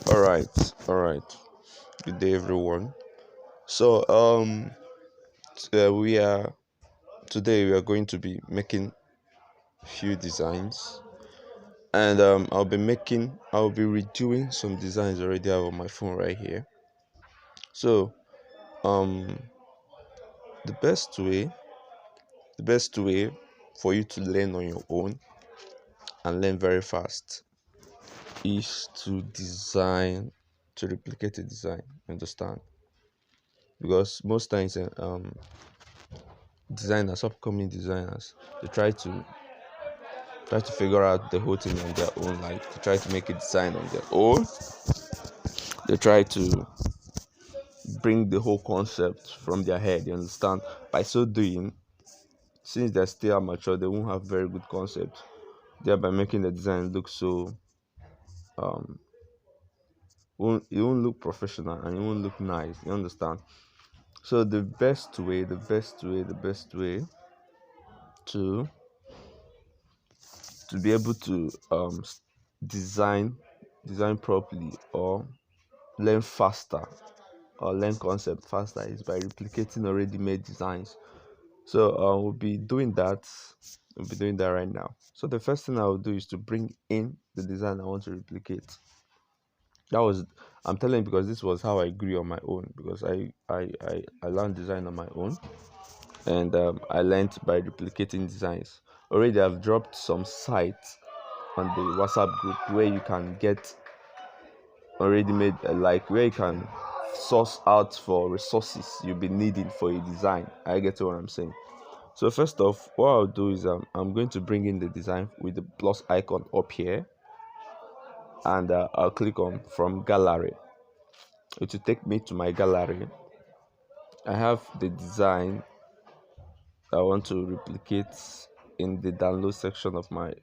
All right. Good day, everyone. So, we are today we are going to be making few designs, and I'll be redoing some designs already I have on my phone right here. So, um, the best way, the best way for you to learn on your own and learn very fast is to replicate a design. Understand? Because most times, upcoming designers, they try to figure out the whole thing on their own, like to try to make a design on their own. They try to bring the whole concept from their head, you understand? By so doing, since they're still amateur, they won't have very good concept, thereby making the design look so um it won't look professional and it won't look nice, you understand? So the best way to be able to design design properly or learn faster or learn concept faster is by replicating already made designs. So we'll be doing that right now. So the first thing I will do is to bring in the design I want to replicate. That was I'm telling you because this was how I grew on my own, because I learned design on my own, and I learned by replicating designs. Already I've dropped some sites on the WhatsApp group where you can get already made, like where you can source out for resources you'll be needing for a design. I get what I'm saying. So first off, what I'll do is I'm going to bring in the design with the plus icon up here, and I'll click on from gallery. It will take me to my gallery. I have the design I want to replicate in the download section of my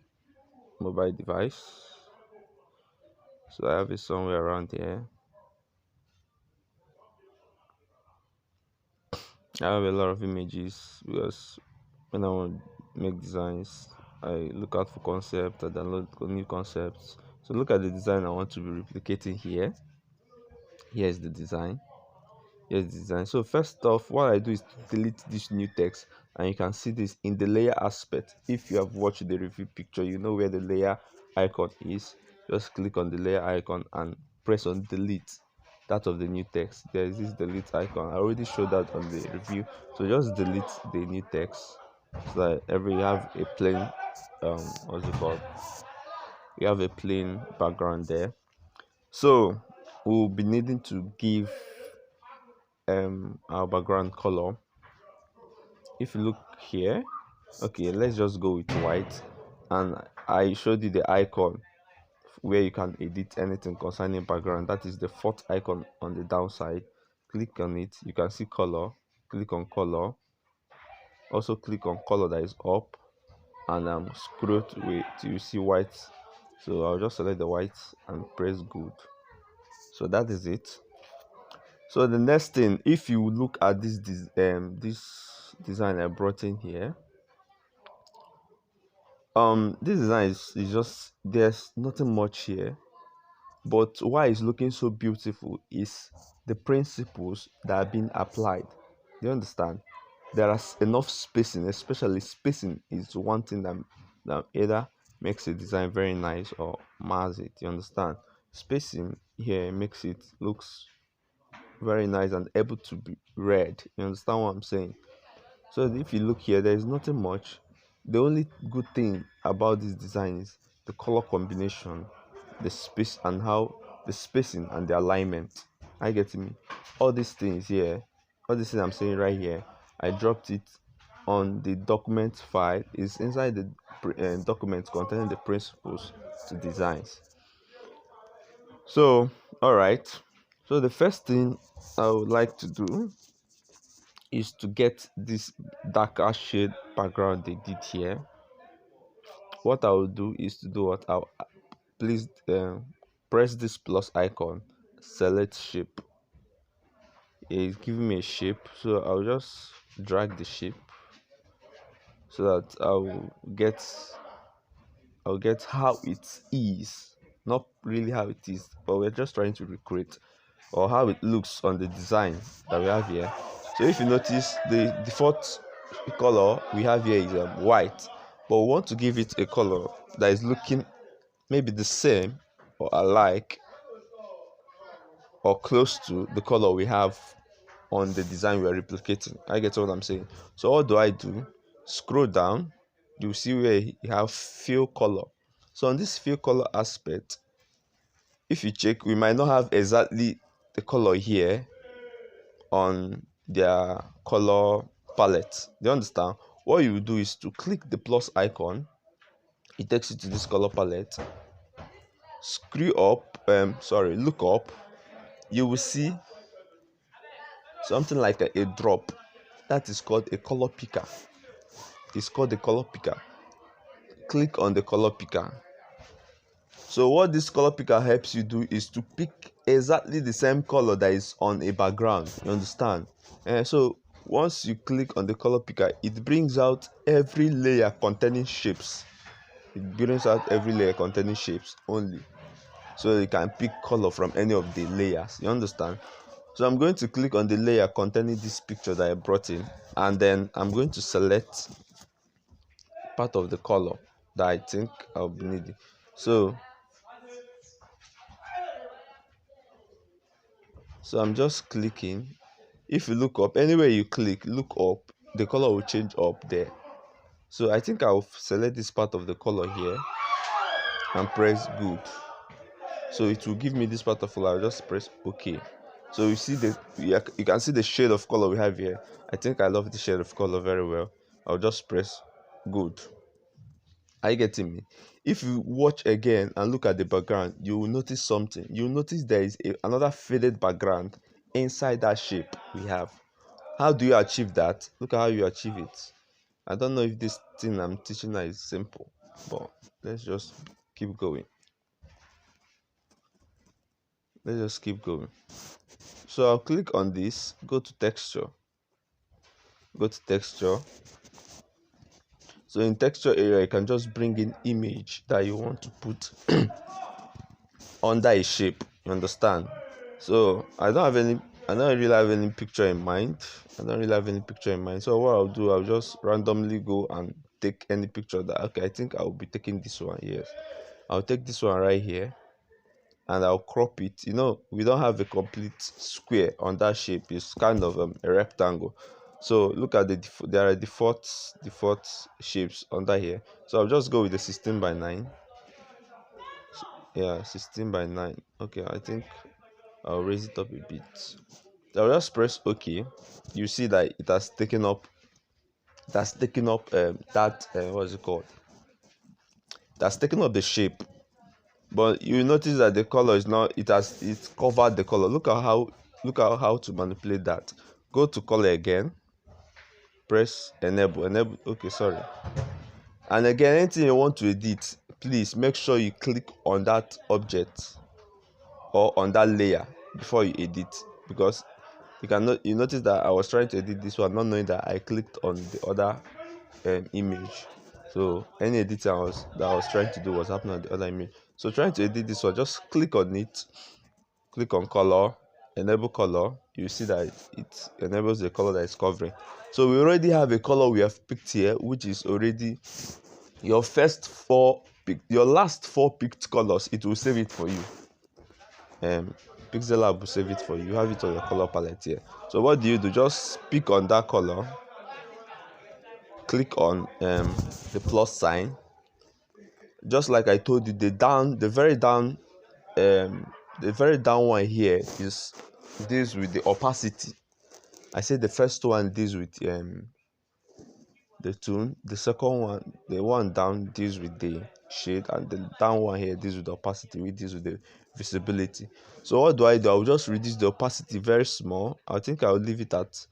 mobile device. So I have it somewhere around here. I have a lot of images because when I want to make designs, I look out for concepts, I download new concepts. So look at the design I want to be replicating here. Here's the design. Here's the design. So first off, what I do is delete this new text, and you can see this in the layer aspect. If you have watched the review picture, you know where the layer icon is. Just click on the layer icon and press on delete that of the new text. There is this delete icon. I already showed that on the review. So just delete the new text so that you have a plain what's it called? You have a plain background there. So we'll be needing to give our background color. If you look here, okay, let's just go with white, and I showed you the icon where you can edit anything concerning background. That is the fourth icon on the downside. Click on it, you can see color. Click on color, also click on color that is up, and scroll to it till you see white. So I'll just select the white and press good. So that is it. So the next thing, if you look at this design I brought in here, this design is just, there's nothing much here, but why it's looking so beautiful is the principles that are being applied. Do you understand? There is enough spacing, especially spacing is one thing that either makes a design very nice or mars it. You understand? Spacing here makes it looks very nice and able to be read. You understand what I'm saying? So if you look here, there is nothing much. The only good thing about this design is the color combination, the space, and how the spacing and the alignment. I get me. All these things here, all these things I'm saying right here, I dropped it on the document file. Is inside the document containing the principles to designs. So, all right. So the first thing I would like to do is to get this darker shade background they did here. What I will do is to do what I'll please press this plus icon, select shape. It's giving me a shape, so I'll just drag the shape so that I'll get how it is. not really how it is, but we're just trying to recreate, or how it looks on the design that we have here. So if you notice, the default color we have here is white, but we want to give it a color that is looking maybe the same or alike or close to the color we have on the design we are replicating. I get what I'm saying. So what do I do? Scroll down, you see where you have fill color. So on this fill color aspect, if you check, we might not have exactly the color here on their color palette. Do you understand? What you do is to click the plus icon, it takes you to this color palette. Screw up, look up, you will see something like a drop. That is called a color picker. It's called a color picker. Click on the color picker. So what this color picker helps you do is to pick exactly the same color that is on a background. You understand? And so once you click on the color picker, it brings out every layer containing shapes. It brings out every layer containing shapes only. So you can pick color from any of the layers. You understand? So I'm going to click on the layer containing this picture that I brought in, and then I'm going to select part of the color that I think I'll be needing. So I'm just clicking. If you look up, anywhere you click, look up, the color will change up there. So I think I'll select this part of the color here and press good. So it will give me this part of color. I'll just press OK. So you can see the shade of color we have here. I think I love the shade of color very well. I'll just press good. Are you getting me? If you watch again and look at the background, you will notice something. You'll notice there is another faded background inside that shape we have. How do you achieve that? Look at how you achieve it. I don't know if this thing I'm teaching now is simple, but let's just keep going. Let's just keep going. So I'll click on this, go to texture. Go to texture. So in texture area, you can just bring in image that you want to put under a shape. You understand? So I don't really have any picture in mind. So what I'll do, I'll just randomly go and take any picture that, okay, I think I'll be taking this one. Yes, I'll take this one right here, and I'll crop it. We don't have a complete square on that shape. It's kind of a rectangle. So look at there are default shapes under here. So I'll just go with the 16:9. Yeah, 16:9. Okay, I think I'll raise it up a bit. I'll just press OK. You see that it has taken up what's it called? That's taken up the shape. But you notice that the color is not, it's covered the color. Look at how to manipulate that. Go to color again. Press enable. Okay, sorry. And again, anything you want to edit, please make sure you click on that object or on that layer before you edit, because you notice that I was trying to edit this one not knowing that I clicked on the other image. So any editing that I was trying to do was happening on the other image. So trying to edit this one, just click on it, click on color, enable color. You see that it enables the color that is covering. So we already have a color we have picked here, which is already your last four picked colors. It will save it for you. Pixellab will save it for you. You have it on your color palette here. So what do? Just pick on that color, click on the plus sign. Just like I told you, the very down one here deals with the opacity. I said the first one deals with the tone. The second one, the one down, deals with the shade, and the down one here deals with the opacity, which deals with the visibility. So what do? I'll just reduce the opacity very small. I think I'll leave it at,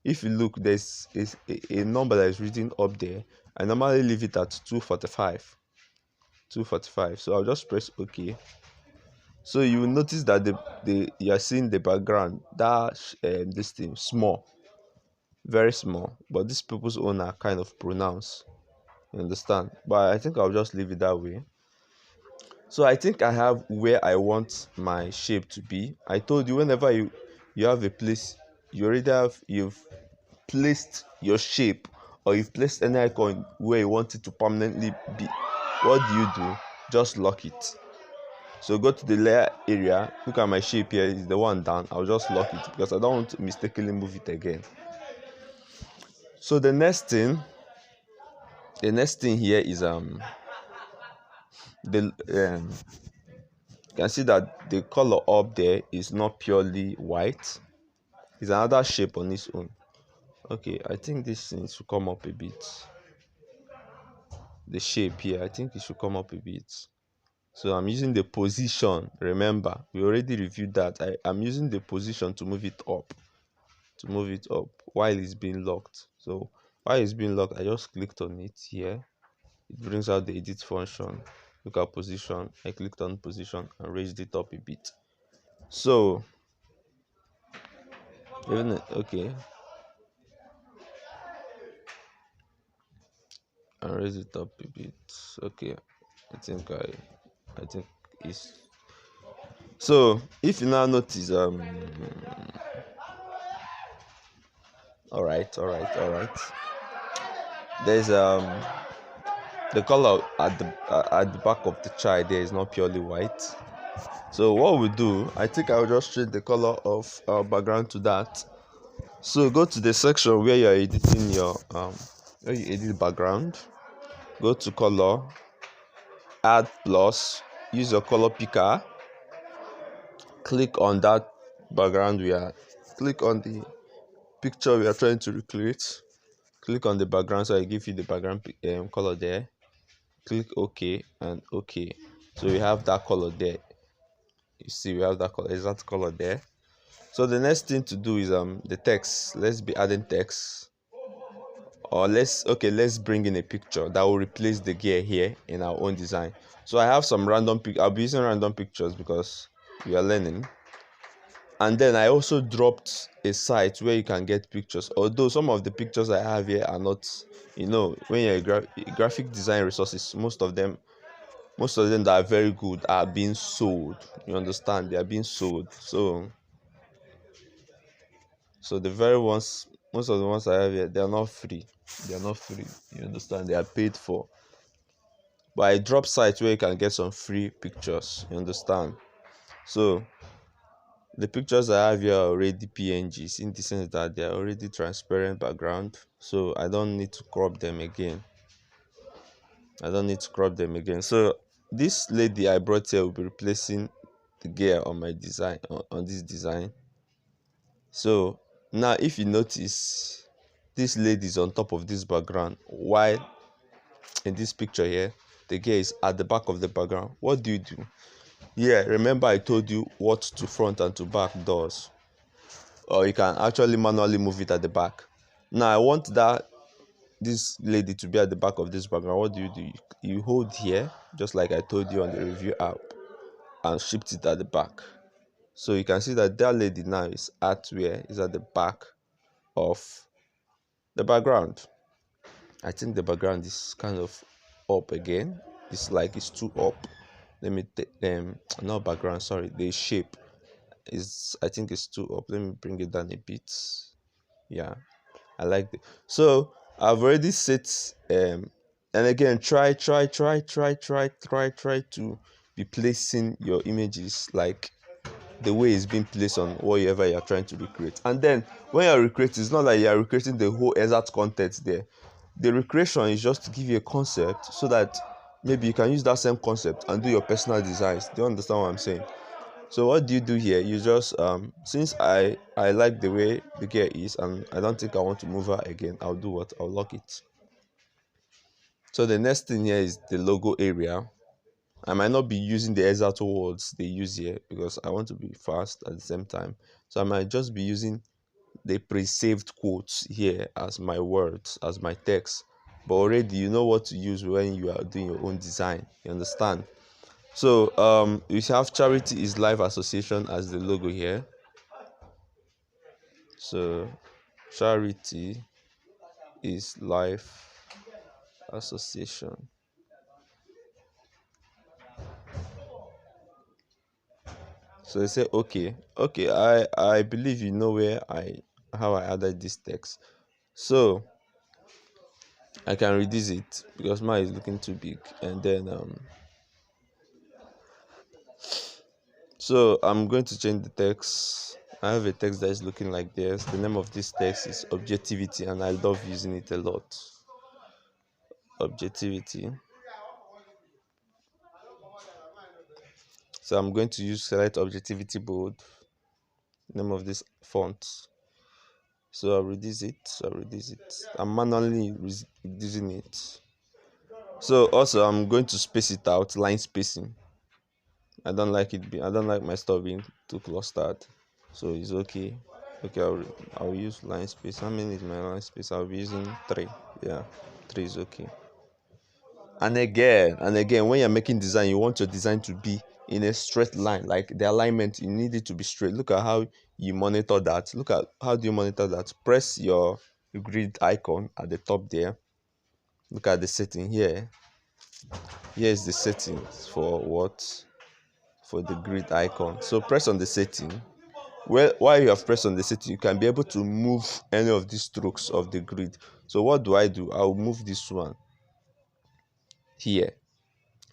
if you look, there's a number that is written up there. I normally leave it at 245. So I'll just press OK. So you will notice that you are seeing the background that this thing small, very small, but these people's own are kind of pronounced. You understand? But I think I'll just leave it that way. So I think I have where I want my shape to be. I told you whenever you have a place, you've placed your shape, or you've placed any icon where you want it to permanently be. What do? Just lock it. So go to the layer area, look at my shape here, is the one down. I'll just lock it because I don't want to mistakenly move it again. So the next thing here is the you can see that the color up there is not purely white. It's another shape on its own. Okay, I think this needs to come up a bit. The shape here, I think it should come up a bit. So I'm using the position. Remember, we already reviewed that. I'm using the position to move it up. While it's being locked. So while it's being locked, I just clicked on it here. It brings out the edit function. Look at position. I clicked on position and raised it up a bit. So okay, and raise it up a bit. Okay, I think it's so. If you now notice, all right. There's the color at the back of the child there is not purely white. So what we do, I think I'll just change the color of our background to that. So go to the section where you're editing your where you edit background. Go to color, add plus, use your color picker, click on that background click on the picture we are trying to recreate. Click on the background so I give you the background color there. Click OK and OK. So we have that color there. You see, we have that color, exact color there. So the next thing to do is the text. Let's be adding text, or let's bring in a picture that will replace the gear here in our own design. So I have some I'll be using random pictures because we are learning. And then I also dropped a site where you can get pictures, although some of the pictures I have here are not, when you're graphic design resources, most of them that are very good are being sold. You understand? They are being sold. So the very ones, most of the ones I have here, they are not free. You understand? They are paid for. But I drop sites where you can get some free pictures. You understand? So the pictures I have here are already PNGs, in the sense that they are already transparent background. So I don't need to crop them again. So this lady I brought here will be replacing the gear on my design, on this design. So now if you notice, this lady is on top of this background, while in this picture here the gear is at the back of the background. What do? Yeah, remember I told you what to front and to back does, or you can actually manually move it at the back. Now I want this lady to be at the back of this background. What do? You hold here, just like I told you on the review app, and shift it at the back. So you can see that lady now is at the back of the background. I think the background is kind of up again. It's too up. Let me not background, sorry, the shape is, I think it's too up. Let me bring it down a bit. Yeah, I like it. So I've already set and again, try to be placing your images like the way it's being placed on whatever you're trying to recreate. And then when you're recreating, it's not like you're recreating the whole exact content there. The recreation is just to give you a concept so that maybe you can use that same concept and do your personal designs. Do you understand what I'm saying? So what do you do here? You just since I like the way the gear is and I don't think I want to move her again, I'll do what? I'll lock it. So the next thing here is the logo area. I might not be using the exact words they use here because I want to be fast at the same time. So I might just be using the pre-saved quotes here as my words, as my text. But already you know what to use when you are doing your own design. You understand? So we have Charity is Life Association as the logo here. So Charity is Life Association. So they say, okay, I believe you know where how I added this text. So I can reduce it because mine is looking too big. And then so I'm going to change the text. I have a text that is looking like this. The name of this text is objectivity, and I love using it a lot. Objectivity. So I'm going to use select objectivity bold. Name of this font. So I'll reduce it. I'm manually reducing it. So also I'm going to space it out, line spacing. I don't like my stuff being too clustered. So it's okay. Okay, I'll use line space. How many is my line space? I'll be using 3. Yeah, 3 is okay. And again, when you're making design, you want your design to be in a straight line. Like the alignment, you need it to be straight. Look at how you monitor that. Look at how do you monitor that. Press your grid icon at the top there. Look at the setting here. Here is the settings for what? For the grid icon. So press on the setting. Well, while you have pressed on the setting, you can be able to move any of these strokes of the grid. So what do? I'll move this one here.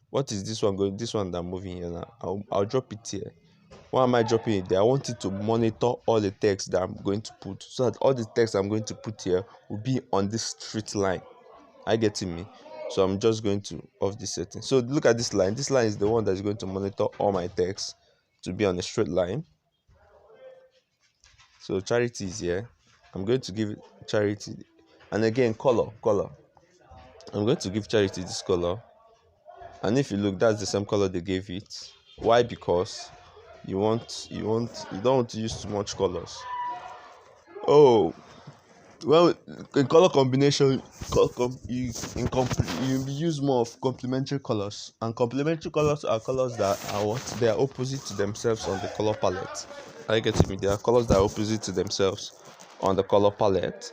What is this one going? This one that I'm moving here now. I'll drop it here. Why am I dropping it there? I want it to monitor all the text that I'm going to put, so that all the text I'm going to put here will be on this straight line. Are you getting me? So I'm just going to off this setting. So look at this line. This line is the one that is going to monitor all my text to be on a straight line. So charity is here. I'm going to give charity, and again color. I'm going to give charity this color, and if you look, that's the same color they gave it. Why? Because you don't want to use too much colors. Oh, well, in color combination, you use more of complementary colors, and complementary colors are colors that are what they are opposite to themselves on the color palette. I get me. There are colors that are opposite to themselves on the color palette,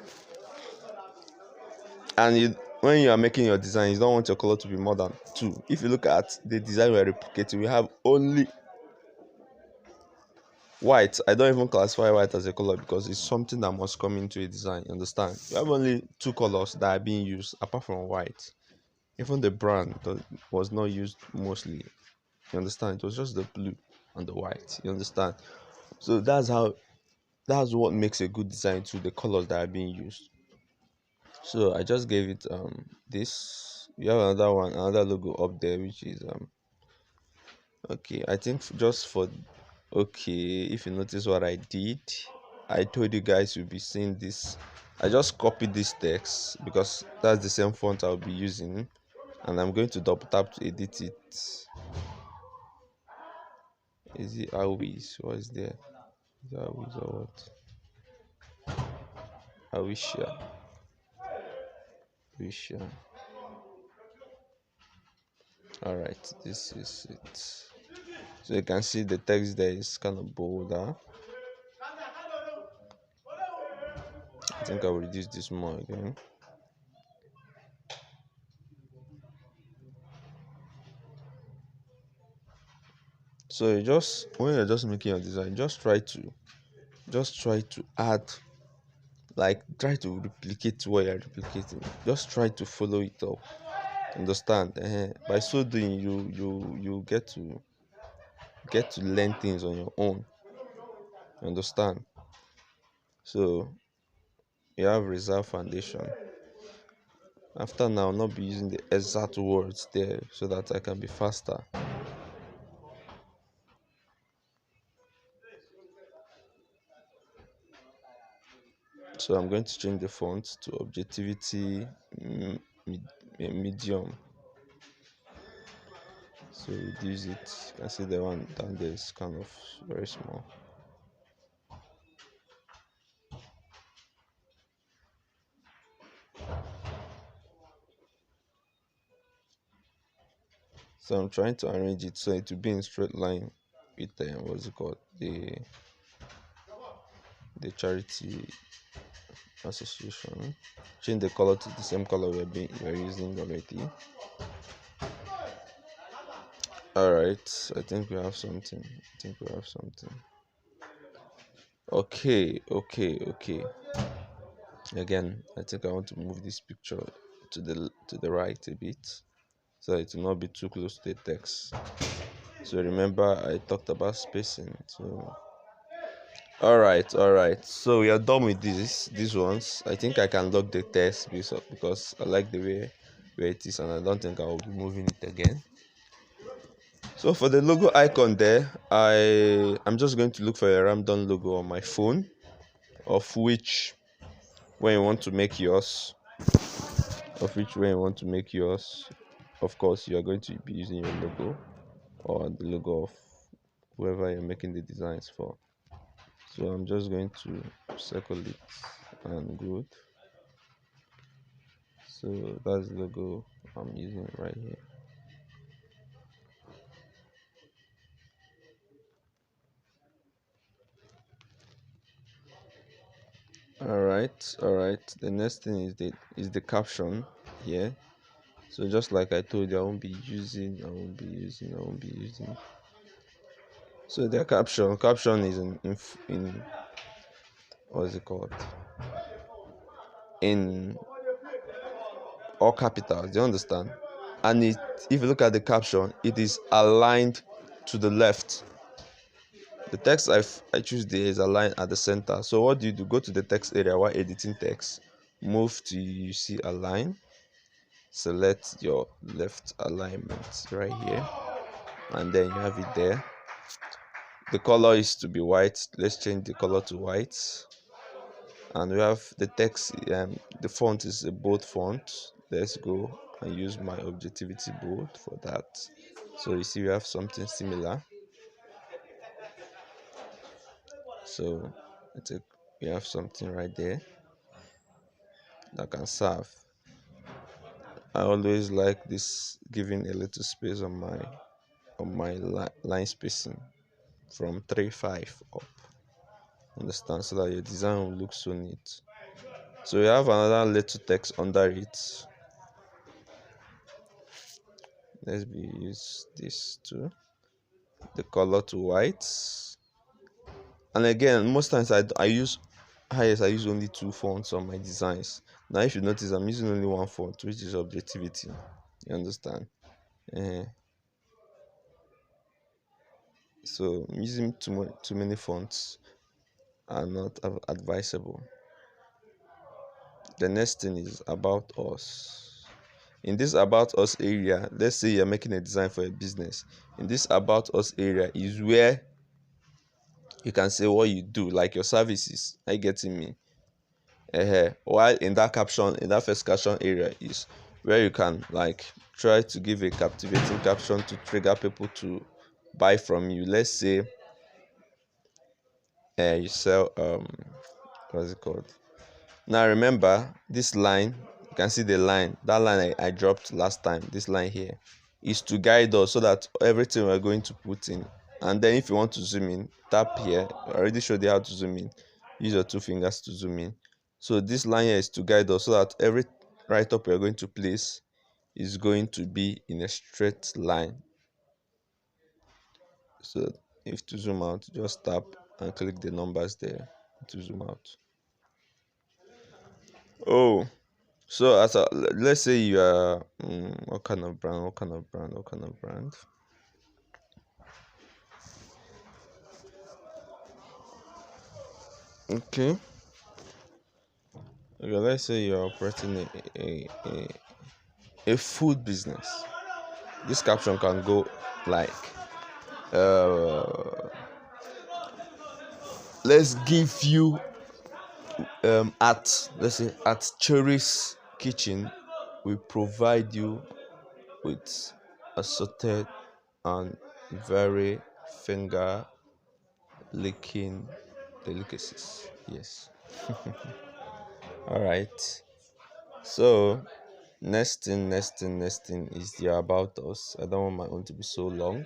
and when you are making your design, you don't want your color to be more than 2. If you look at the design we're replicating, we have only white. I don't even classify white as a color because it's something that must come into a design. You understand? You have only 2 colors that are being used apart from white. Even the brown was not used mostly. You understand? It was just the blue and the white. You understand? So that's what makes a good design to the colors that are being used. So I just gave it this. You have another logo up there, which is okay. I think just for okay, if you notice what I did, I told you guys you'll be seeing this. I just copied this text because that's the same font I'll be using, and I'm going to double tap to edit it. Is it always? What is there? Is it always or what? I wish yeah. Wish yeah. Alright, this is it. So you can see the text there is kind of bolder. I think I'll reduce this more again. So when you're just making your design, just try to add, like try to replicate what you're replicating. Just try to follow it up. Understand? By so doing, you get to learn things on your own. Understand? So you have reserve foundation. After now, I'll not be using the exact words there so that I can be faster. So I'm going to change the font to objectivity medium. So reduce it. You can see the one down there is kind of very small. So I'm trying to arrange it so it will be in straight line with the what's it called, the charity association. Change the color to the same color we're using already. All right, I think we have something. I think we have something. Okay, okay, okay. Again, I think I want to move this picture to the right a bit so it will not be too close to the text. So remember I talked about spacing. So all right. So we are done with these ones. I think I can lock the text because I like the way where it is and I don't think I will be moving it again. So for the logo icon there, I'm just going to look for a random logo on my phone, of which when you want to make yours, of course you are going to be using your logo or the logo of whoever you're making the designs for. So I'm just going to circle it and good. So that's the logo I'm using right here. All right. The next thing is the caption here. So just like I told you, I won't be using. So the caption is in what is it called? In all capitals. Do you understand? And if you look at the caption, it is aligned to the left. The text I choose there is aligned at the center. So what do? Go to the text area while editing text. Move to you see align. Select your left alignment right here, and then you have it there. The color is to be white. Let's change the color to white. And we have the text. The font is a bold font. Let's go and use my objectivity bold for that. So you see we have something similar. So we have something right there that can serve. I always like this, giving a little space on my line spacing from 3.5 up. Understand, so that your design will look so neat. So we have another little text under it. Let's use this too. The color to white. And again, most times I use only two fonts on my designs. Now if you notice, I'm using only one font, which is objectivity. You understand? uh, so using too many fonts are not advisable. The next thing is about us. In this about us area, let's say you're making a design for a business. In this about us area is where you can say what you do, like your services. Are you getting me? While in that first caption area is where you can like try to give a captivating caption to trigger people to buy from you. Let's say you sell what's it called? Now remember this line, you can see the line, that line I dropped last time, this line here is to guide us so that everything we're going to put in. And then if you want to zoom in, tap here. I already showed you how to zoom in. Use your two fingers to zoom in. So this line here is to guide us so that every write-up we're going to place is going to be in a straight line. So if to zoom out, just tap and click the numbers there to zoom out. Oh, so let's say you are what kind of brand? Okay. Okay, let's say you're operating a food business. This caption can go like uh let's give you let's say at Cherry's Kitchen, we provide you with assorted and very finger licking delicacies. Yes. All right. So next thing is the about us. I don't want my own to be so long.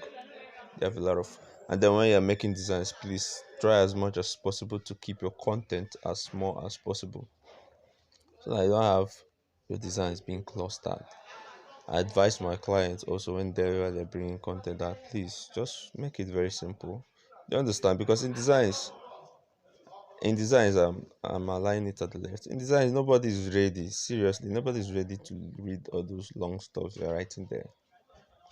You have a lot of, and then when you're making designs, please try as much as possible to keep your content as small as possible, so that you don't have your designs being clustered. I advise my clients also when they're bringing content that please just make it very simple. You understand? Because in designs, I'm aligning it at the left. In designs, nobody's ready. Seriously, nobody's ready to read all those long stuff you're writing there.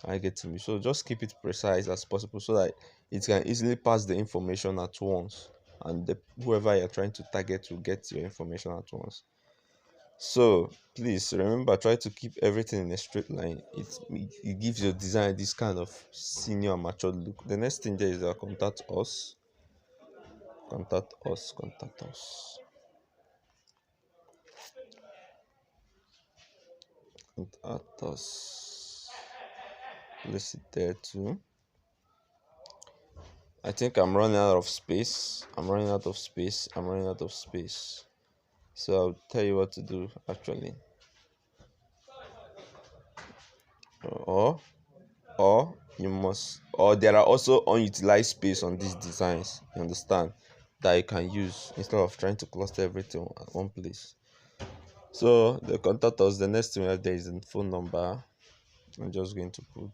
I get to me. So just keep it precise as possible so that it can easily pass the information at once, and whoever you're trying to target will get your information at once. So please remember, try to keep everything in a straight line. It gives your design this kind of senior mature look. The next thing there is contact us, contact us, contact us, contact us. Place it there too. I think I'm running out of space. I'm running out of space. I'm running out of space. So I'll tell you what to do actually. Or you must, or there are also unutilized space on these designs, you understand, that you can use instead of trying to cluster everything at one place. So the contact us, the next thing we have there is a phone number. I'm just going to put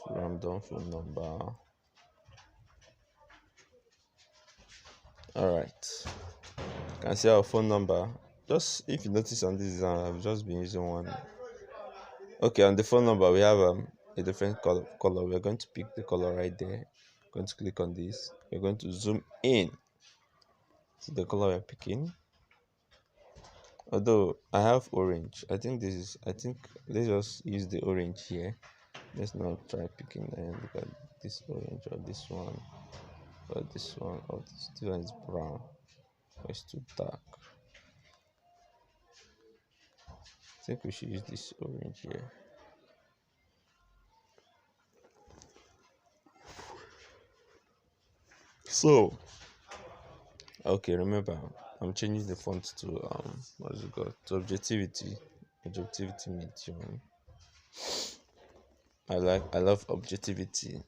random phone number. All right, you can see our phone number. Just if you notice on this design, I've just been using one. Okay, on the phone number we have a different color. We're going to pick the color right there. Going to click on this. We're going to zoom in to the color we're picking. Although I have orange, I think let's just use the orange here. Let's not try picking and look at this orange or this one or this one or this one is brown. It's too dark. I think we should use this orange here. So okay, remember I'm changing the font to what is it called? To objectivity medium. I love objectivity.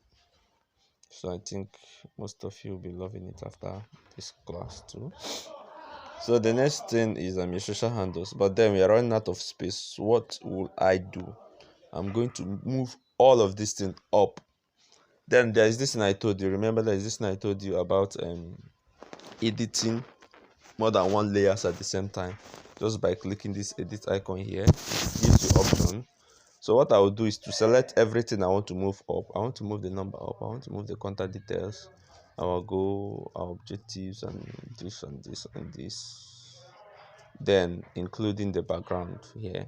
So I think most of you will be loving it after this class too. So the next thing is your social handles, but then we are running out of space. What will I do? I'm going to move all of this thing up. Then there is this thing I told you. Remember, there is this thing I told you about editing more than one layers at the same time. Just by clicking this edit icon here, it gives you option. So what I will do is to select everything I want to move up. I want to move the number up. I want to move the contact details. I will go our objectives and this and this and this. Then including the background here,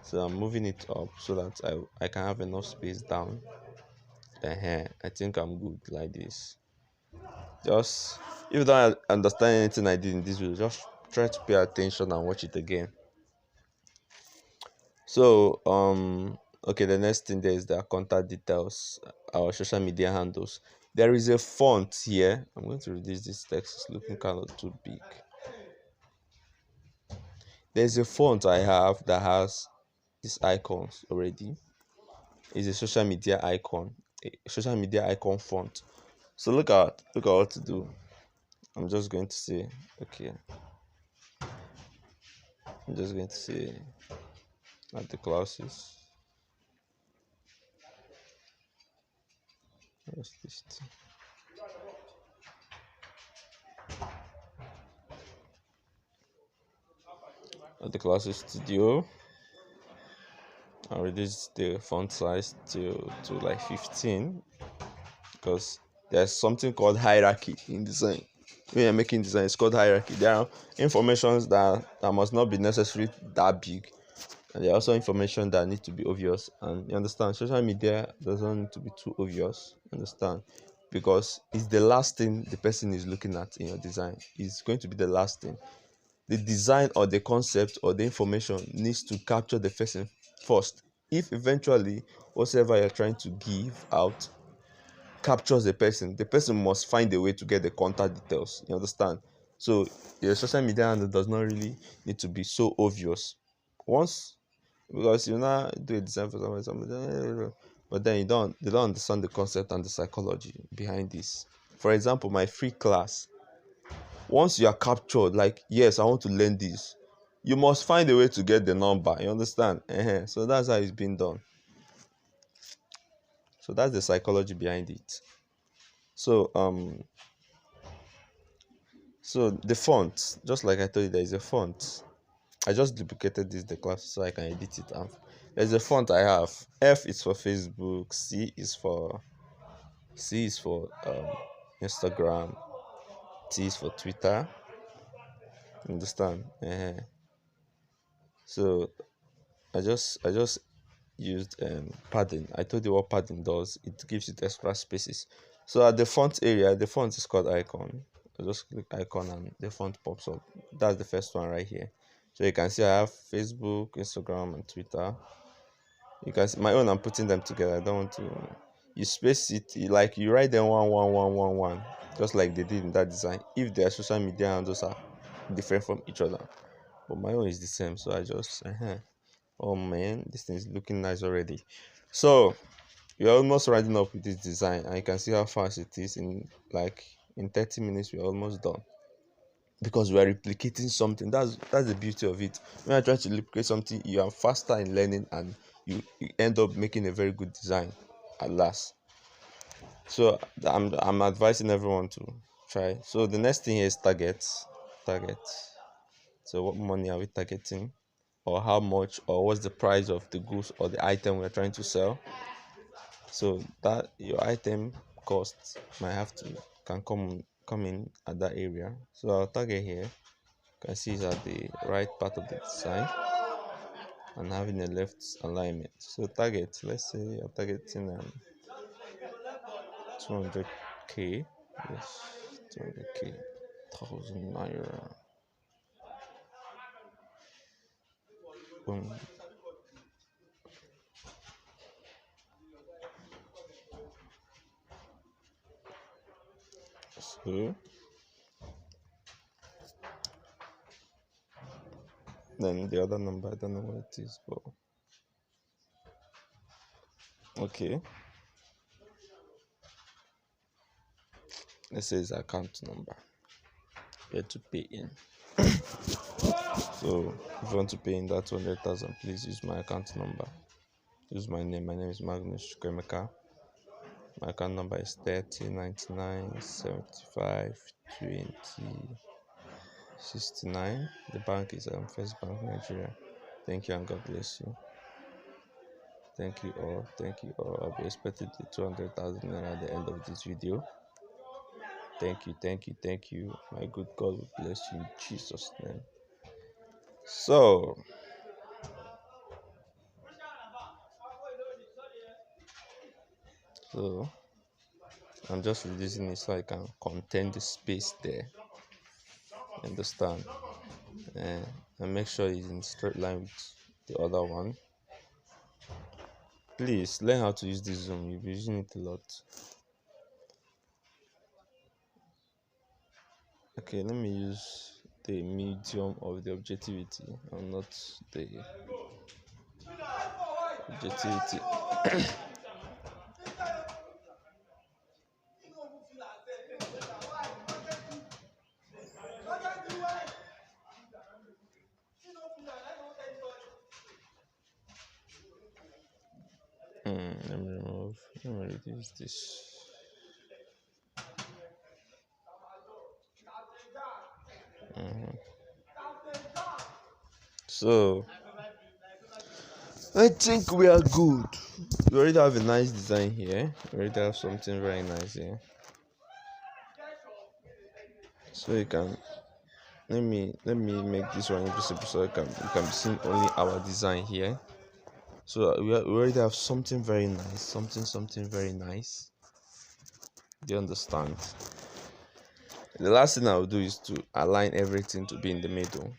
so I'm moving it up so that I can have enough space down. I think I'm good like this. Just if you don't understand anything I did in this video, just try to pay attention and watch it again. So okay, the next thing there is the contact details, our social media handles. There is a font here. I'm going to reduce this text, it's looking kind of too big. There's a font I have that has these icons already. It's a social media icon font. So look at what to do. I'm just going to say okay. I'm just going to say at the classes. What's this thing? At the classes studio. I'll reduce the font size to like 15 because there's something called hierarchy in design. When you're making design, it's called hierarchy. There are informations that must not be necessarily that big, and there are also information that need to be obvious. And you understand, social media doesn't need to be too obvious. Understand? Because it's the last thing the person is looking at in your design. It's going to be the last thing. The design or the concept or the information needs to capture the person first. If eventually whatever you're trying to give out captures the person must find a way to get the contact details. You understand? So your social media handle does not really need to be so obvious. Once, because you now do a design for somebody, but then they don't understand the concept and the psychology behind this. For example, my free class. Once you are captured, like yes, I want to learn this, you must find a way to get the number. You understand? So that's how it's been done. So that's the psychology behind it. So so the font, just like I told you, there is a font. I just duplicated this the class so I can edit it. There's a font I have. F is for Facebook. C is for Instagram. T is for Twitter. Understand? So I just used padding. I told you what padding does. It gives it extra spaces. So at the font area, the font is called icon. I just click icon and the font pops up. That's the first one right here. So you can see I have Facebook, Instagram, and Twitter. You can see my own. I'm putting them together. I don't want to. You space it like you write them one, just like they did in that design. If their social media handles are different from each other, but my own is the same. So I just oh man, this thing is looking nice already. So we're almost rounding up with this design, and you can see how fast it is. In 30 minutes, we're almost done because we are replicating something. That's the beauty of it. When I try to replicate something, you are faster in learning, and you end up making a very good design at last. So I'm advising everyone to try. So the next thing here is targets. Targets. So what money are we targeting? Or how much, or what's the price of the goods or the item we're trying to sell? So that your item cost might have to can come in at that area. So our target here, you can see, is at the right part of the design and having a left alignment. So target, let's say you're targeting 200k. Yes, 200k, 1,000 naira. Boom. So then the other number, I don't know what it is, but okay. Let's say it's account number. Where to pay in. So if you want to pay in that 200,000, please use my account number. Use my name. My name is Magnus Chukwemeka. My account number is 3099752069. The bank is First Bank Nigeria. Thank you and God bless you. Thank you all. Thank you all. I'll be expecting the 200,000 naira at the end of this video. Thank you. Thank you. Thank you. My good God will bless you in Jesus' name. So I'm just reducing it so I can contain the space there. Understand? And make sure it's in straight line with the other one. Please learn how to use this zoom. You'll be using it a lot. Okay, let me use the medium of the objectivity and not the objectivity. Let me reduce this. So I think we are good. We already have a nice design here. We already have something very nice here. So you can let me make this one invisible so you can be seeing only our design here. So we already have something very nice, something very nice. Do you understand? The last thing I will do is to align everything to be in the middle,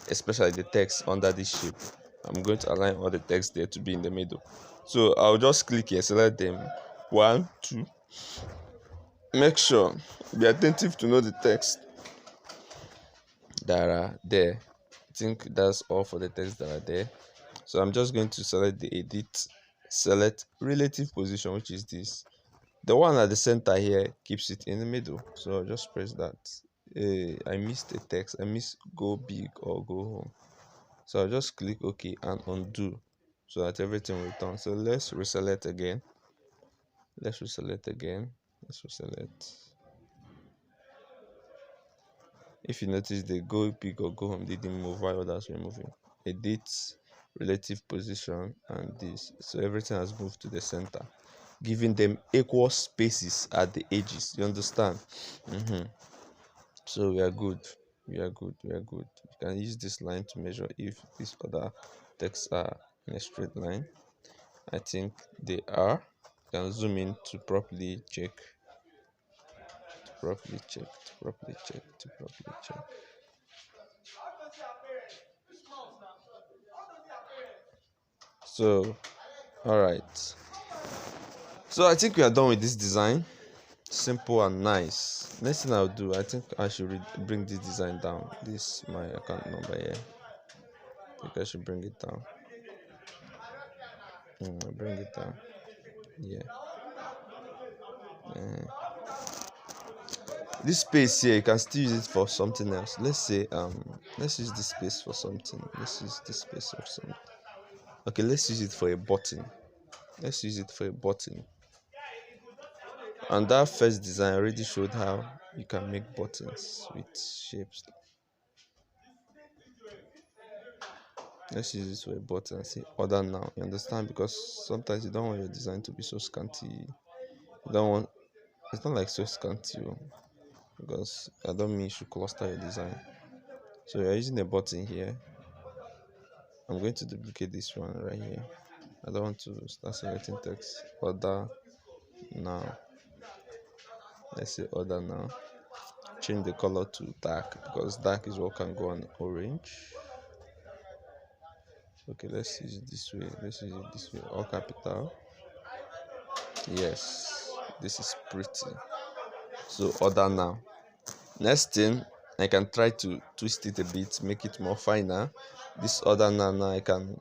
especially the text under this shape. I'm going to align all the text there to be in the middle. So I'll just click here, select them. 1, 2. Make sure, be attentive to know the text that are there. I think that's all for the text that are there. So I'm just going to select the edit, select relative position, which is this. The one at the center here keeps it in the middle. So I'll just press that. I missed the text. I missed go big or go home. So I'll just click OK and undo so that everything will return. So let's reselect again. Let's reselect again. Let's reselect. If you notice, the go big or go home didn't move while others were moving. Edit, relative position, and this. So everything has moved to the center, giving them equal spaces at the edges. You understand? So we are good. We are good. We are good. You can use this line to measure if these other texts are in a straight line. I think they are. You can zoom in to properly check. To properly check. To properly check. To properly check. So, all right. So I think we are done with this design. Simple and nice. Next thing I'll do, I think I should bring this design down. This is my account number here. I think I should bring it down. Bring it down. Yeah. This space here, you can still use it for something else. Let's say let's use this space for something. Let's use this space for something. Okay, let's use it for a button. Let's use it for a button. And that first design already showed how you can make buttons with shapes. Let's use this for a button and say order now. You understand? Because sometimes you don't want your design to be so scanty. You don't want, it's not like so scanty, because I don't mean you should cluster your design. So you're using a button here. I'm going to duplicate this one right here. I don't want to start selecting text. Order now. Let's say order now. Change the color to dark because dark is what can go on orange. Okay, let's use it this way. Let's use it this way. All capital. Yes, this is pretty. So order now. Next thing, I can try to twist it a bit, make it more finer. This order now I can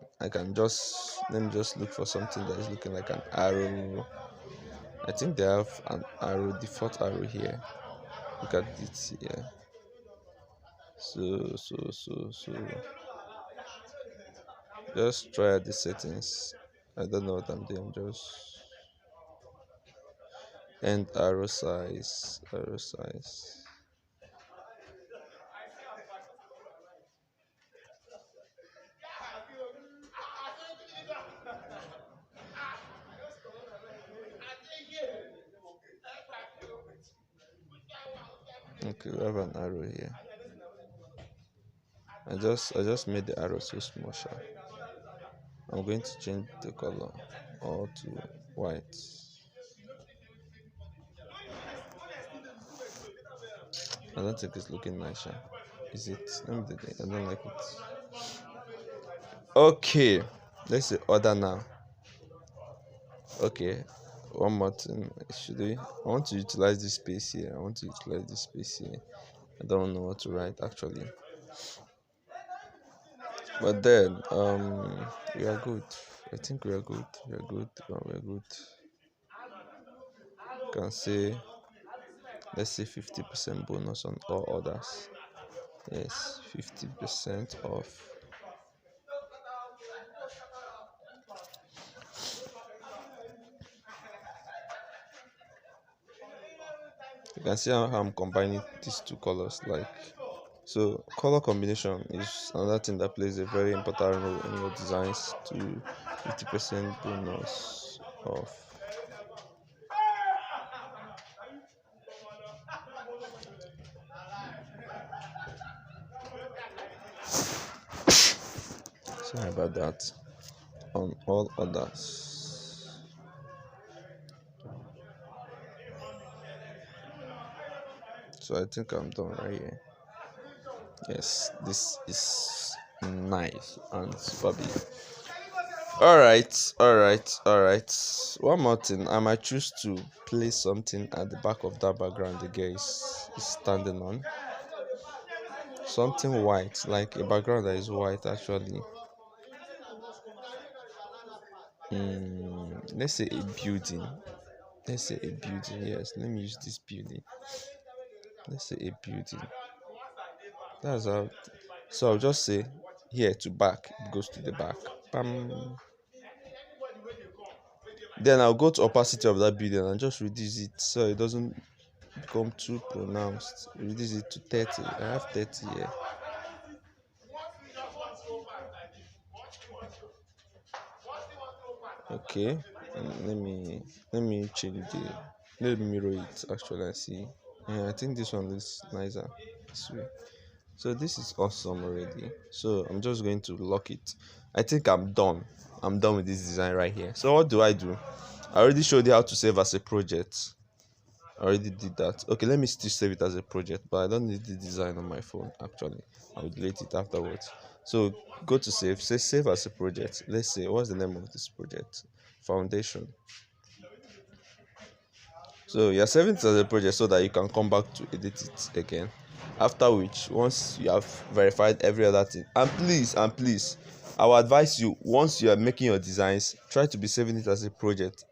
just, let me just look for something that is looking like an arrow. I think they have an arrow, default arrow here. Look at it here. So just try the settings. I don't know what I'm doing. Just and arrow size. Okay, we have an arrow here. I just made the arrow so small. I'm going to change the color all to white. I don't think it's looking nice. Is it? Let me do it. I don't like it. Okay, let's say order now. Okay, one more thing. Should we? I want to utilize this space here. I don't know what to write actually. But then, we are good. I think we are good. We are good. We are good. Can say, let's say 50% bonus on all orders. Yes, 50% off. You can see how I'm combining these two colors. So color combination is another thing that plays a very important role in your designs to 50% bonus off. Sorry about that. On all others. So I think I'm done right here. Yes, this is nice and super big. All right. One more thing, I might choose to place something at the back of that background the guy is standing on. Something white, like a background that is white actually. Let's say a building. Yes, let me use this building. Let's say a building. That's how. So I'll just say here to back, it goes to the back. Bam. Then I'll go to opacity of that building and just reduce it so it doesn't become too pronounced. Reduce it to 30. I have 30 here. Okay, let me change the let me mirror it actually and see. Yeah, I think this one looks nicer this way. So this is awesome already. So I'm just going to lock it. I think I'm done. I'm done with this design right here. So what do? I already showed you how to save as a project. I already did that. Okay, let me still save it as a project, but I don't need the design on my phone actually. I will delete it afterwards. So go to save, say save as a project. Let's say what's the name of this project? Foundation. So you're saving it as a project so that you can come back to edit it again. After which, once you have verified every other thing, and please, I will advise you, once you are making your designs, try to be saving it as a project.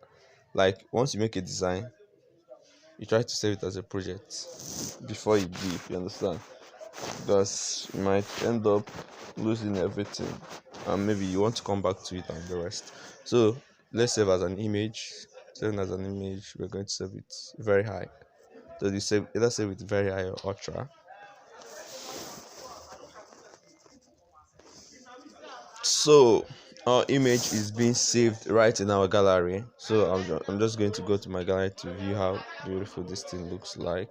Like once you make a design, you try to save it as a project before you give, you understand? Because you might end up losing everything and maybe you want to come back to it and the rest. So let's save as an image. Saving as an image, we're going to save it very high. So you save either save it very high or ultra. So our image is being saved right in our gallery. So I'm just going to go to my gallery to view how beautiful this thing looks like.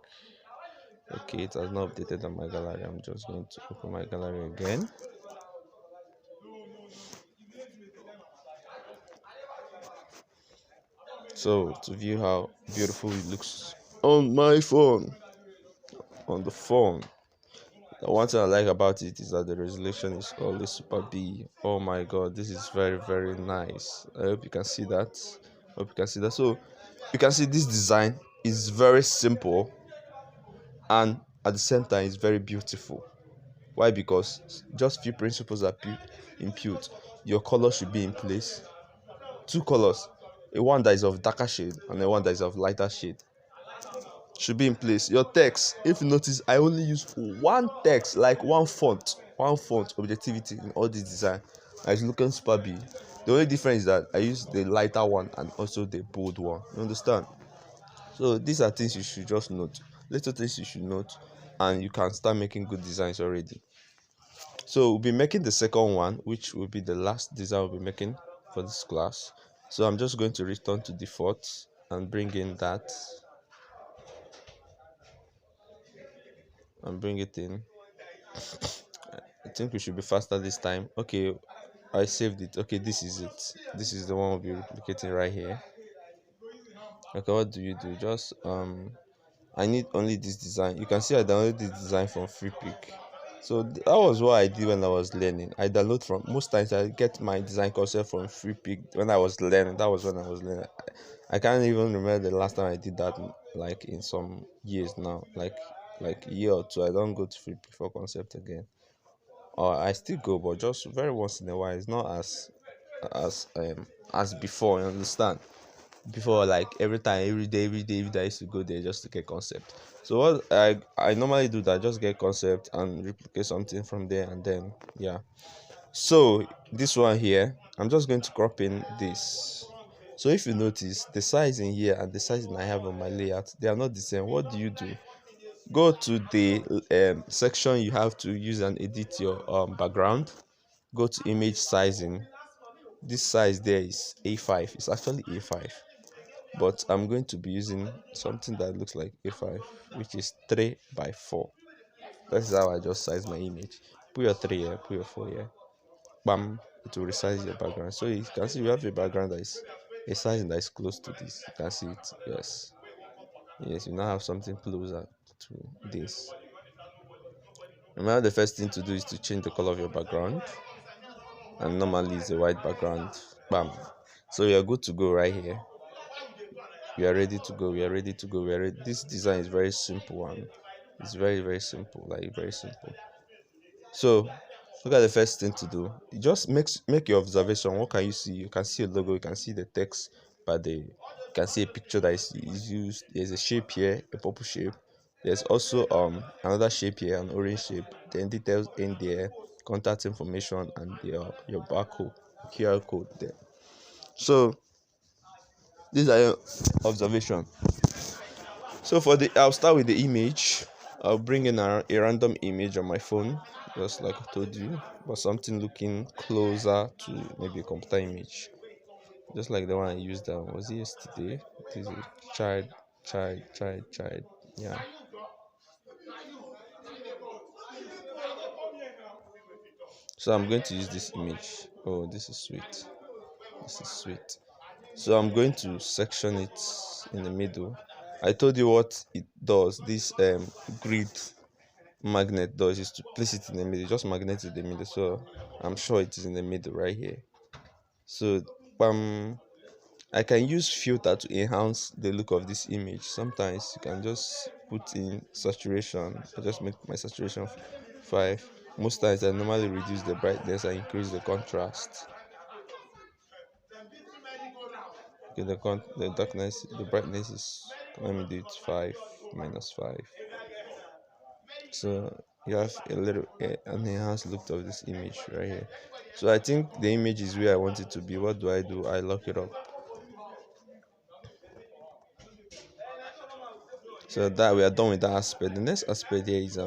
Okay, it has not updated on my gallery. I'm just going to open my gallery again. So to view how beautiful it looks on my phone, on the phone. The one thing I like about it is that the resolution is always super big. Oh my god, this is very very nice. I hope you can see that. Hope you can see that. So you can see this design is very simple and at the same time it's very beautiful. Why? Because just few principles are impute. Your color should be in place. Two colors, a one that is of darker shade and a one that is of lighter shade, should be in place. Your text, if you notice, I only use one text, like one font objectivity in all this design. And it's looking super big. The only difference is that I use the lighter one and also the bold one. You understand? So these are things you should just note. Little things you should note, and you can start making good designs already. So we'll be making the second one, which will be the last design we'll be making for this class. So I'm just going to return to default and bring in that and bring it in. I think we should be faster this time. Okay, I saved it. Okay, this is it. This is the one we'll be replicating right here. Okay, what do? Just I need only this design. You can see I downloaded this design from FreePic. So that was what I did when I was learning. I download from most times I get my design concept from FreePic when I was learning. That was when I was learning. I can't even remember the last time I did that, like in some years now, like a year or two. I don't go to FreePic for concept again. Or I still go, but just very once in a while. It's not as before. You understand? Before, like every time, every day, I used to go there just to get concept. So what I normally do that, just get concept and replicate something from there, and then yeah. So this one here, I'm just going to crop in this. So if you notice, the size in here and the sizing I have on my layout, they are not the same. What do? Go to the section you have to use and edit your background. Go to image sizing. This size there is A5. It's actually A5, but I'm going to be using something that looks like A5, which is 3 by 4. That's how I just size my image. Put your 3 here, put your 4 here. Bam, it will resize your background. So you can see we have a background that is a size that is close to this. You can see it. Yes, you now have something closer to this. Remember, the first thing to do is to change the color of your background, and normally it's a white background. Bam. So you're good to go right here. We are ready to go. We are ready to go. We are ready. This design is very simple and it's very very simple, like very simple. So look at the first thing to do. You just make your observation. What can you see? You can see a logo. You can see the text, but you can see a picture that is used. There's a shape here, a purple shape. There's also another shape here, an orange shape. Then details in there, contact information, and your barcode, QR code there. So these are your observation. So I'll start with the image. I'll bring in a random image on my phone, just like I told you, but something looking closer to maybe a computer image, just like the one I used. Was it yesterday? It is a child. Yeah. So I'm going to use this image. Oh, this is sweet. This is sweet. So I'm going to section it in the middle. I told you what it does. This grid magnet does is to place it in the middle, just magnet it in the middle. So I'm sure it is in the middle right here. So I can use filter to enhance the look of this image. Sometimes you can just put in saturation. I just make my saturation 5. Most times I normally reduce the brightness and increase the contrast. Okay, the darkness, the brightness is, let me do it 5 minus 5. So you have a little an enhanced look of this image right here. So I think the image is where I want it to be. What do? I lock it up. So that we are done with that aspect. The next aspect here is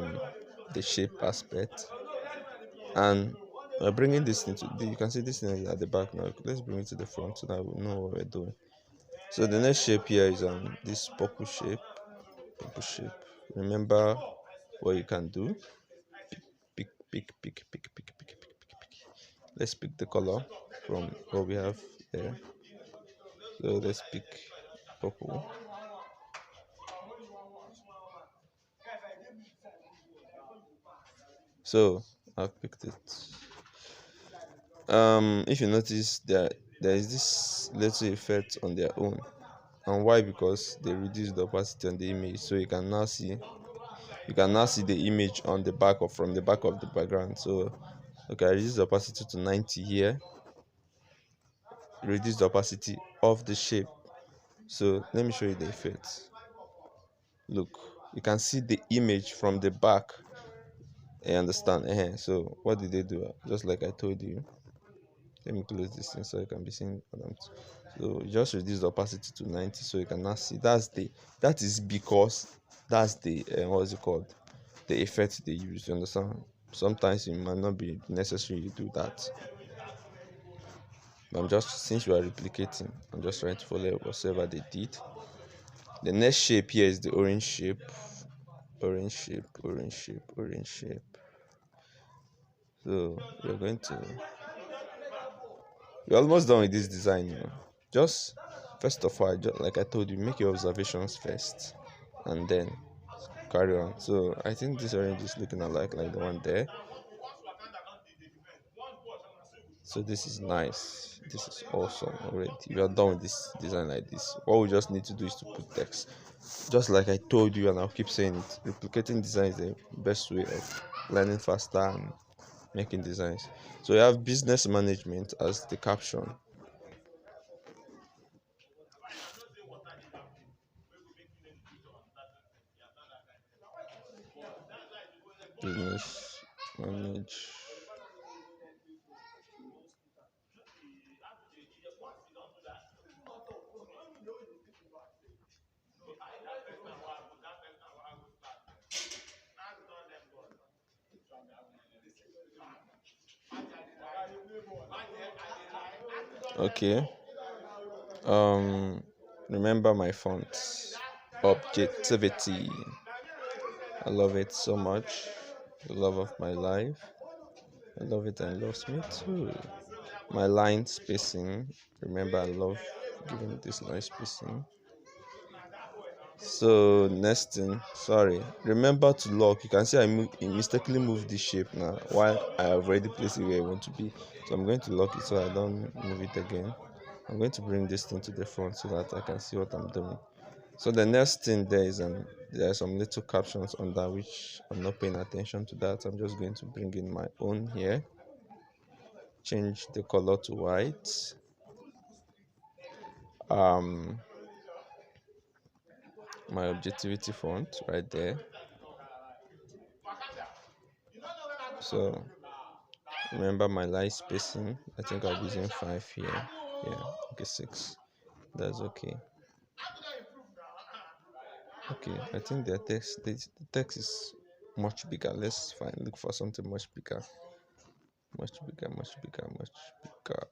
the shape aspect, and we're bringing this into you can see this thing at the back now. Let's bring it to the front so that we know what we're doing. So the next shape here is this purple shape. Remember what you can do. Pick. Let's pick the color from what we have here. So let's pick purple. So I've picked it. If you notice, there is this little effect on their own. And why? Because they reduce the opacity on the image, so you can now see the image on the back, or from the back of the background. So okay, I reduce the opacity to 90 here. Reduce the opacity of the shape. So let me show you the effect. Look, you can see the image from the back. I understand. So what did they do? Just like I told you. Let me close this thing so you can be seeing what I'm. So just reduce the opacity to 90 so you can now see. That is because that's the what is it called? The effect they use. You understand? Sometimes it might not be necessary to do that. But I'm just, since we are replicating, I'm just trying to follow whatever they did. The next shape here is the orange shape. Orange shape. So we're almost done with this design. Just first of all, just like I told you, make your observations first and then carry on. So I think this orange is looking alike like the one there. So this is nice. This is awesome already. If you are done with this design like this, what we just need to do is to put text. Just like I told you, and I'll keep saying it, replicating design is the best way of learning faster and making designs. So you have business management as the caption. Business manage. Okay. Remember my font. Objectivity. I love it so much. The love of my life. I love it and it loves me too. My line spacing. Remember, I love giving this line spacing. So next thing, sorry. Remember to lock. You can see I mistakenly moved this shape now while I have already placed it where I want to be. So I'm going to lock it so I don't move it again. I'm going to bring this thing to the front so that I can see what I'm doing. So the next thing there are some little captions under which I'm not paying attention to that. I'm just going to bring in my own here. Change the color to white. My objectivity font right there. So remember my line spacing. I think I'll be using 5 here. Yeah, okay, 6. That's okay. Okay, I think the text is much bigger. Let's look for something much bigger. Much bigger, much bigger, much bigger.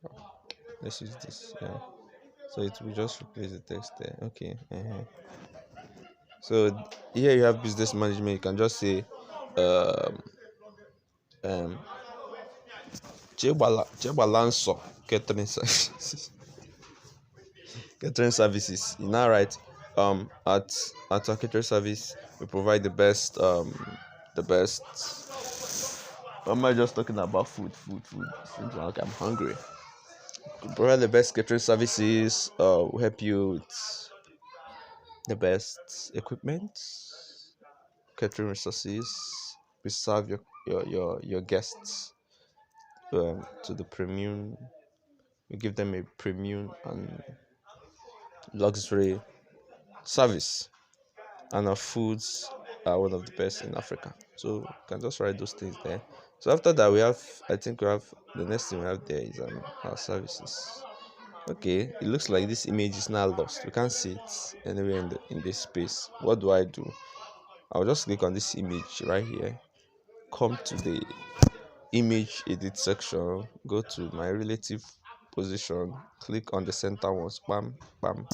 Let's use this. Yeah. So it will just replace the text there. Okay. So here you have business management. You can just say um um Chebalanso catering services. Catering services. You now write at our catering service we provide the best. Or am I just talking about food? Food. Seems like I'm hungry. We provide the best catering services. We help you with the best equipment, catering resources. We serve your guests to the premium. We give them a premium and luxury service, and our foods are one of the best in Africa. So you can just write those things there. So after that, I think we have the next thing we have there is our services. Okay, it looks like this image is now lost. We can't see it anywhere in this space. What do? I'll just click on this image right here. Come to the image edit section. Go to my relative position. Click on the center ones. Bam, bam,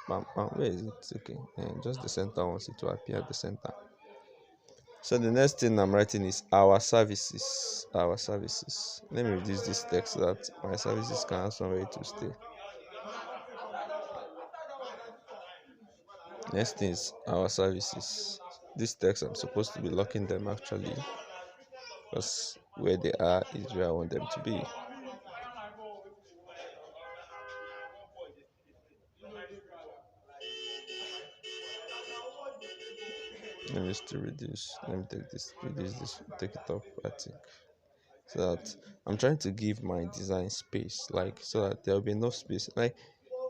bam, bam. Where is it? Okay, and just the center ones. It will appear at the center. So the next thing I'm writing is our services. Our services. Let me reduce this text so that my services can have somewhere to stay. Next thing is our services. This text I'm supposed to be locking them actually, because where they are is where I want them to be. Let me still reduce. Let me take this, reduce this, take it up. I think so that I'm trying to give my design space, like so that there will be enough space. Like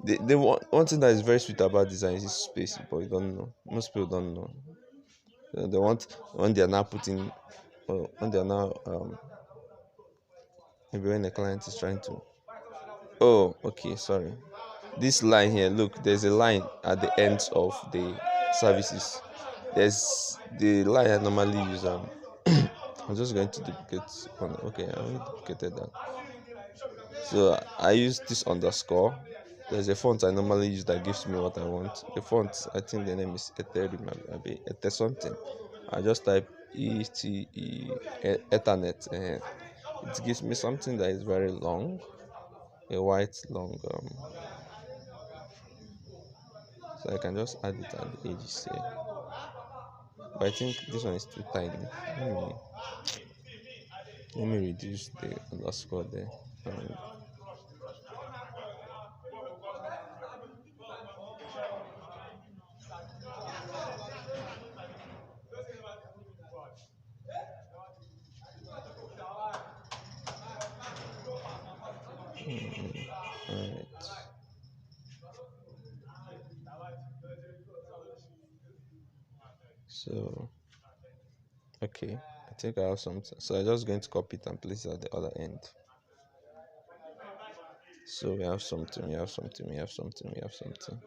the one thing that is very sweet about design is space, but you don't know. Most people don't know. They want when they are now putting, when they are now maybe when the client is trying to. Oh, okay, sorry. This line here, look, there's a line at the ends of the services. There's the line I normally use. I'm just going to duplicate one. Okay, I already duplicated that. So I use this underscore. There's a font I normally use that gives me what I want. The font, I think the name is Ethereum, maybe Ether something. I just type Ethernet. It gives me something that is very long, a white long. So I can just add it at the edges here. But I think this one is too tiny. Let me reduce the underscore there. And, alright. So okay, I think I have something. So I'm just going to copy it and place it at the other end. So we have something, we have something, we have something, we have something.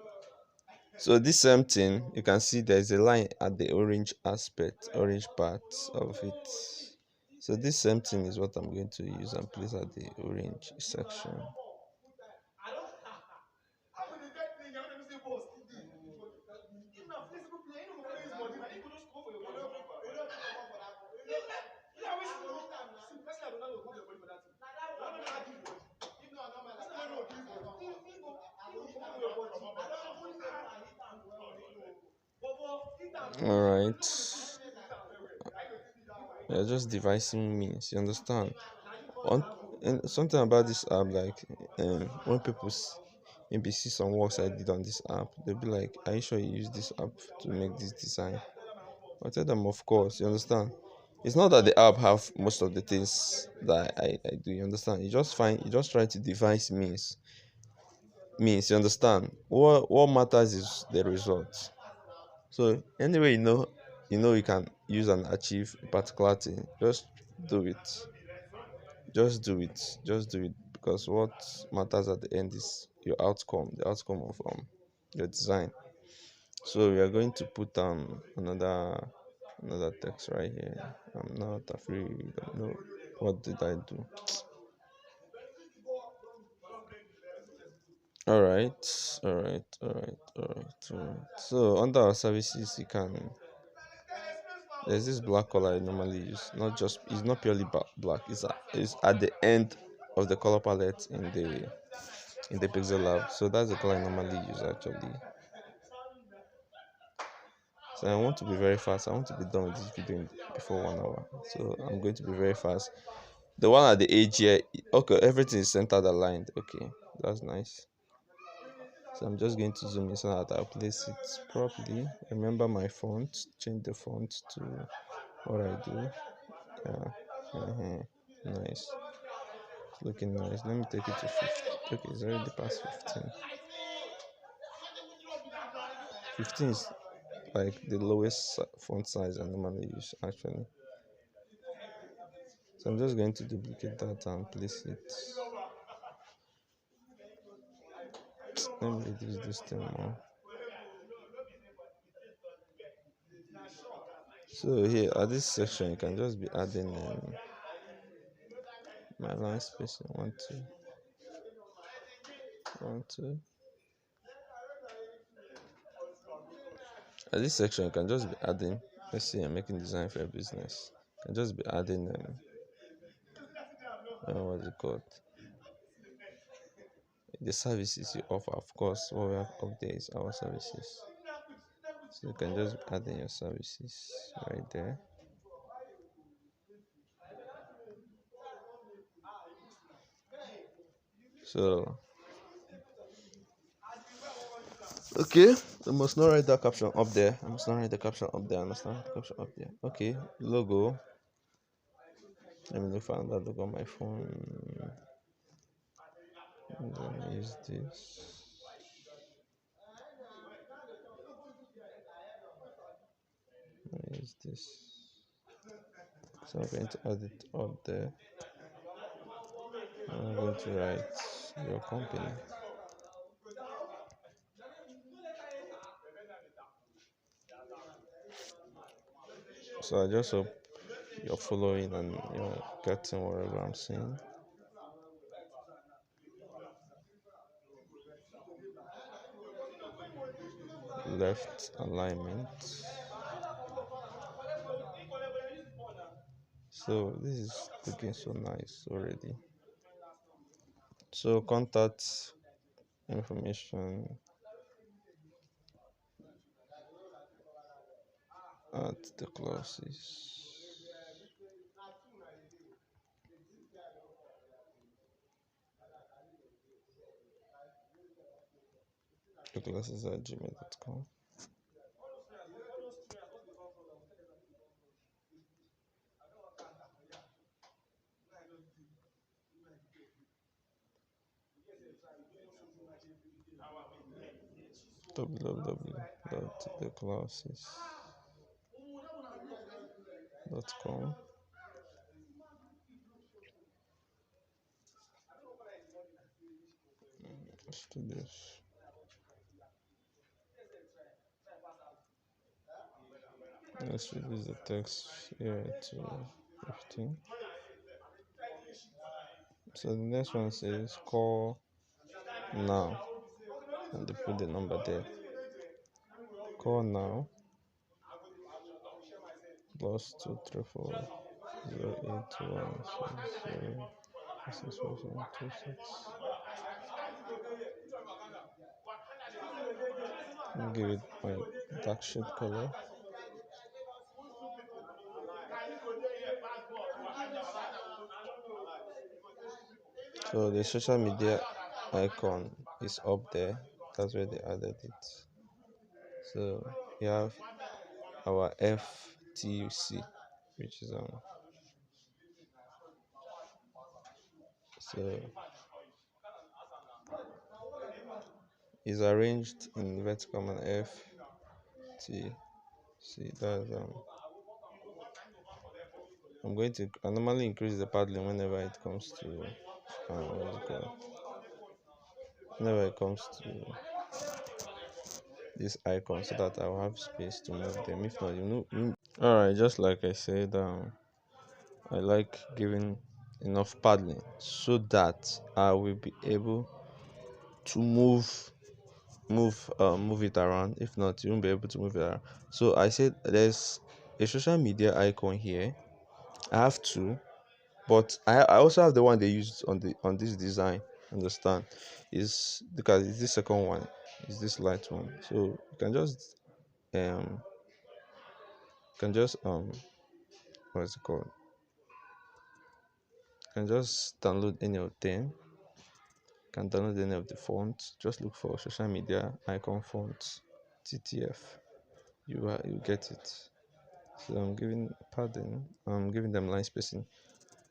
So this same thing, you can see there's a line at the orange aspect, orange part of it. So this same thing is what I'm going to use and place at the orange section. All right. You're just devising means, you understand? On, and something about this app, like when people maybe see some works I did on this app, they'll be like, "Are you sure you use this app to make this design?" I tell them, "Of course." You understand? It's not that the app have most of the things that I do. You understand? You just try to devise means. You understand? What matters is the result. So anyway, you can use and achieve a particular thing. Just do it. Just do it, because what matters at the end is your outcome, the outcome of your design. So we are going to put another text right here. I'm not afraid. No, what did I do? All right. So under our services, you can. There's this black color I normally use. Not just it's not purely black. It's at the end of the color palette in the Pixellab. So that's the color I normally use actually. So I want to be very fast. I want to be done with this video before 1 hour. So I'm going to be very fast. The one at the edge here, okay, everything is centered aligned. Okay, that's nice. So I'm just going to zoom in so that I'll place it properly. Remember my font, change the font to what I do. Yeah, nice. It's looking nice. Let me take it to 50. Okay, it's already past 15. 15 is like the lowest font size I normally use actually. So I'm just going to duplicate that and place it. Let me reduce this thing more. So here at this section, you can just be adding my line spacing 1, 2, 1, 2. At this section, you can just be adding. Let's say I'm making design for a business. You can just be adding what's it called? The services you offer. Of course, what we have up there is our services. So you can just add in your services right there. So okay, I must not write that caption up there. I must not write the caption up there. I must not write the caption up there. Okay, logo. Let me look for another logo on my phone. And then use this. Use this. So I'm going to add it up there. I'm going to write your company. So I just hope you're following and you're getting whatever I'm saying. Left alignment. So this is looking so nice already. So contact information at the classes. The classes at gmail.com. www.theclasses.com. Let's do this. Let's reduce the text here to 15. So the next one says call now, and they put the number there. Call now +234 08160 give it my dark shade color. So the social media icon is up there. That's where they added it. So we have our FTC, which is so is arranged in vertical and FTC. That's I normally increase the paddling whenever it comes to what's it called? Whenever it comes to this icon, so that I will have space to move them. If not, all right, just like I said, I like giving enough paddling so that I will be able to move it around. If not, you won't be able to move it around. So I said there's a social media icon here. I have two, but I also have the one they used on this design. Understand? Is because it's this second one, is this light one. So you um can just what's it called? You can just download any of them. Can download any of the fonts. Just look for social media icon fonts, TTF. You get it. So I'm giving padding. I'm giving them line spacing.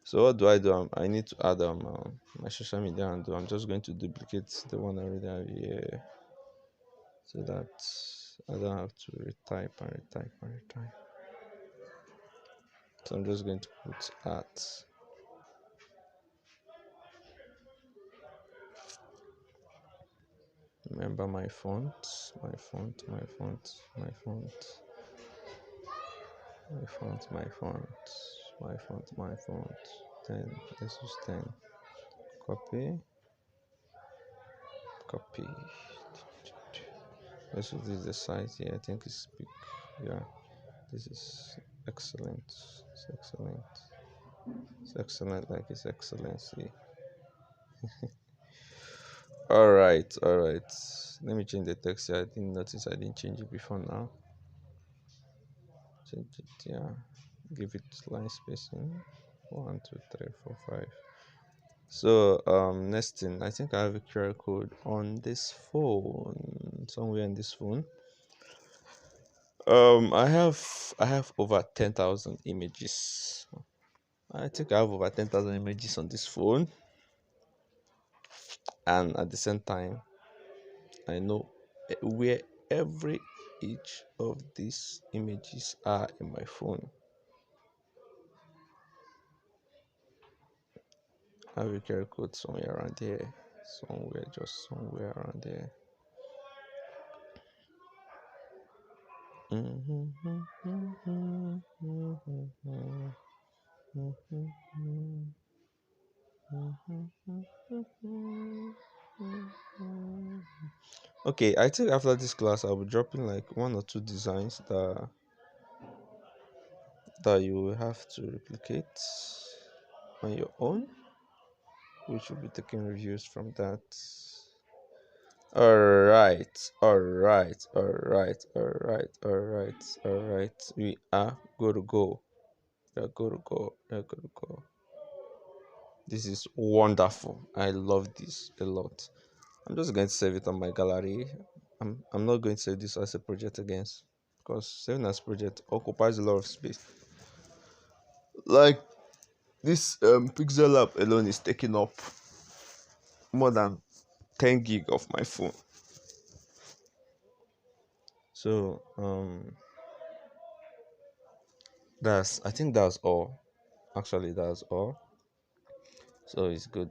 So what do? I need to add my social media handle. I'm just going to duplicate the one I already have here, so that I don't have to retype and retype and retype. So I'm just going to put at. Remember my font, my font, my font, my font, my font, my font, my font, my font. 10. Let's use 10. Copy, copy. Let's use the size here. I think it's big. Yeah, this is excellent. It's excellent. It's excellent, like it's excellency. All right, all right. Let me change the text here. I didn't notice I didn't change it before now. Change it, yeah. Give it line spacing. 1, 2, 3, 4, 5. So next thing, I think I have a QR code on this phone, somewhere in this phone. I have over 10,000 images. I think I have over 10,000 images on this phone, and at the same time, I know where every each of these images are in my phone. I have a QR code somewhere around here, just somewhere around there. Okay, I think after this class I'll be dropping like one or two designs that you will have to replicate on your own, which will be taking reviews from that. All right. We are good to go. We are good to go. We are good to go. This is wonderful. I love this a lot. I'm just going to save it on my gallery. I'm not going to save this as a project again, because saving as project occupies a lot of space. Like this Pixellab alone is taking up more than 10 gig of my phone. So I think that's all. Actually, that's all. So it's good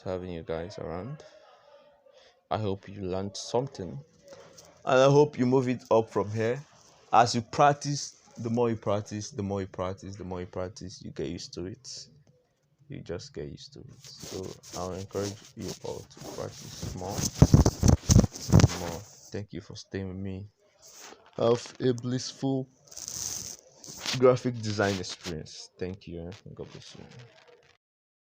having you guys around. I hope you learned something, and I hope you move it up from here. As you practice, the more you practice, the more you practice, the more you practice, you get used to it. You just get used to it. So I'll encourage you all to practice more. Thank you for staying with me. Have a blissful graphic design experience. Thank you. God bless you.